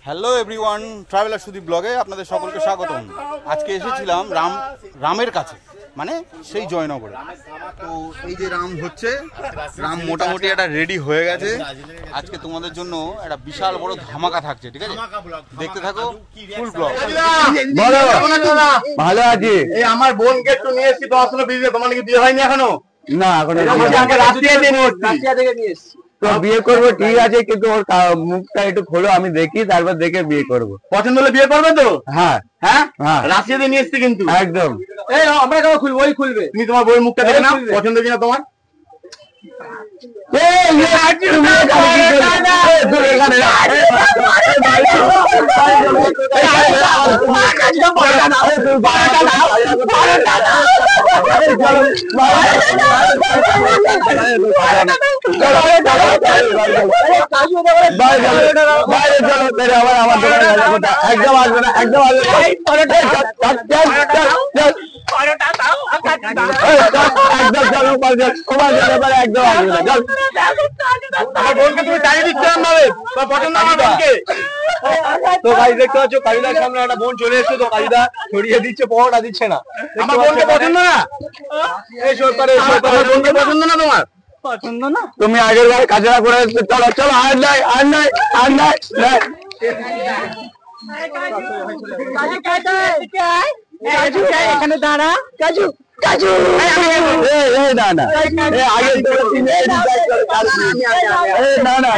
Hello everyone, traveller Sudip ব্লগে আপনাদের সকলকে স্বাগতম। আজকে এসেছিলাম রামের কাছে, মানে সেই জয়নগরে। তো এই যে রাম হচ্ছে, রাম মোটামুটি একটা রেডি হয়ে গেছে। আজকে তোমাদের জন্য একটা বিশাল বড় ধামাকা থাকছে, ঠিক আছে? দেখতে থাকো ফুল ব্লগ। ভালো আছি। এই আমার বোনকে একটু নিয়ে এসেছি, তোমার সঙ্গে বিয়ে, তোমার নাকি বিয়ে হয়নি এখনো? না এখনো রাশিয়া তো বিয়ে করবো, ঠিক আছে, কিন্তু ওর মুখটা একটু খোলো, আমি দেখি, তারপর দেখে বিয়ে করবো। পছন্দ হলে বিয়ে করবে তো? হ্যাঁ হ্যাঁ হ্যাঁ, রাশিয়া দিয়ে নিয়ে এসছি কিন্তু একদম। এই আমরা কেন খুলবো? ওই খুলবে। তুমি তোমার বউয়ের মুখটা দেখে নাও, পছন্দ কিনা তোমার। একদম আসবে না, একদম আসবে তো ভাই দেখতে পাচ্ছ, কালিদার সামনে একটা বোন চলে এসছে, তো কালিদা ছড়িয়ে দিচ্ছে, পরোটা দিচ্ছে না। আমার বোনকে পছন্দ না? বোনকে পছন্দ না তোমার? পছন্দ না? তুমি আগের বার কাজরা করে চলো চলো, আর নাই আর নাই আর নাই। এখানে দাঁড়া কাজু কাজু না না, আগে না না,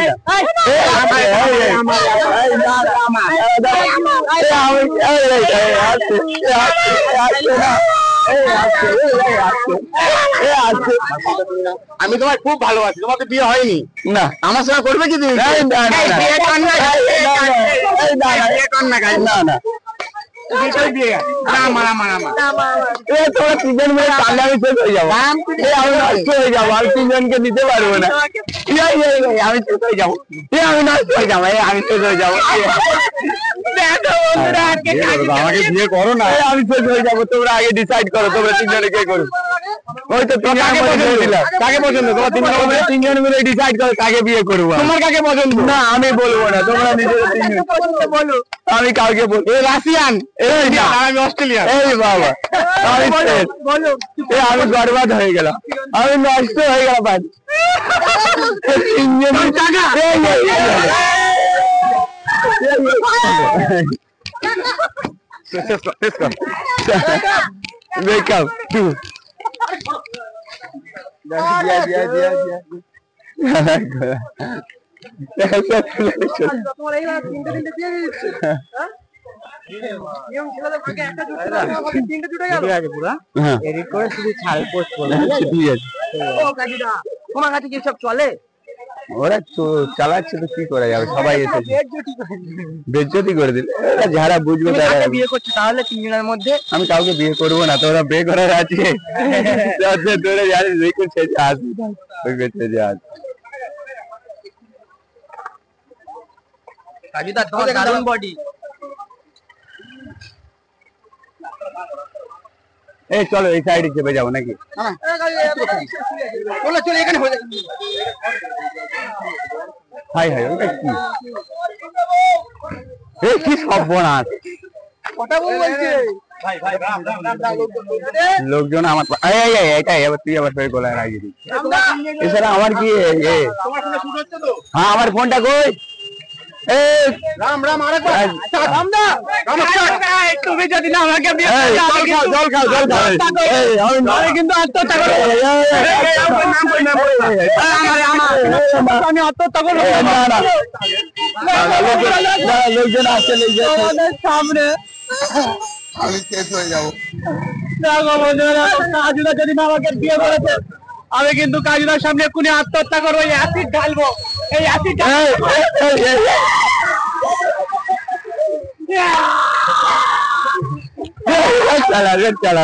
আমি তোমায় খুব ভালোবাসি, তোমার তো বিয়ে হয়নি না, আমার সঙ্গে করবে কি তুমি? না না, আমি তিনজনকে নিতে পারবো না, আমি শেষ হয়ে যাবো, আমি নষ্ট হয়ে যাবো, আমি শেষ হয়ে যাবো। আমাকে বিয়ে করো না, আমি শেষ হয়ে যাবো, তোমরা আগে ডিসাইড করো, তোমরা তিনজনে কে করো। ওই তো কাকে পছন্দ, তোমার তিনজন মিলে ডিসাইড করো কাকে বিয়ে করবো। তোমার কাকে পছন্দ? না আমি বলবো না, তোমরা নিজেরা তিনজন বলো। আমি কাউকে বলবো, রাশিয়ান, আমি অস্ট্রেলিয়ান। এই বাবা, আমি বরবাদ হয়ে গেলাম, আমি নষ্ট হয়ে গেলাম। তোমার কাছে কি সব চলে? ওরা তো চালাচ্ছে, তো কি করা যাবে, সবাই এসেছে বেজ্জতি করে দিল। যারা বুঝবে তারা বিয়ে করছে, তাহলে তিনজনের মধ্যে আমি কাউকে বিয়ে করবো না। তোরা বিয়ে করার আছে তোরা জানিস, দেখে ছেড়ে আসবি, ছেড়ে আস। দারুণ বডি। এই চলো এই সাইডে চেপে যাবো নাকি? হাই হাই, ওটা কি? এই কি সর্বনাশ! লোকজন আমার এটাই, এবার তুই আবার ফের গোলায় লাগিয়ে দিচ্ছিস। এছাড়া আমার কি? হ্যাঁ আমার ফোনটা কই? রাম রাম, আরেকবার তুমি যদি না আমাকে বিয়ে জল খাও কিন্তু আত্মহত্যা করবো, আমি আত্মহত্যা করবো। লোকজন আসছে, সামনে আমি শেষ হয়ে যাবো। কাজুদা যদি না আমাকে বিয়ে করেছে, আমি কিন্তু কাজুদার সামনে এক্ষুনি আত্মহত্যা করবো, এই অ্যাসিড ঢালবো, এই অ্যাসিড চালা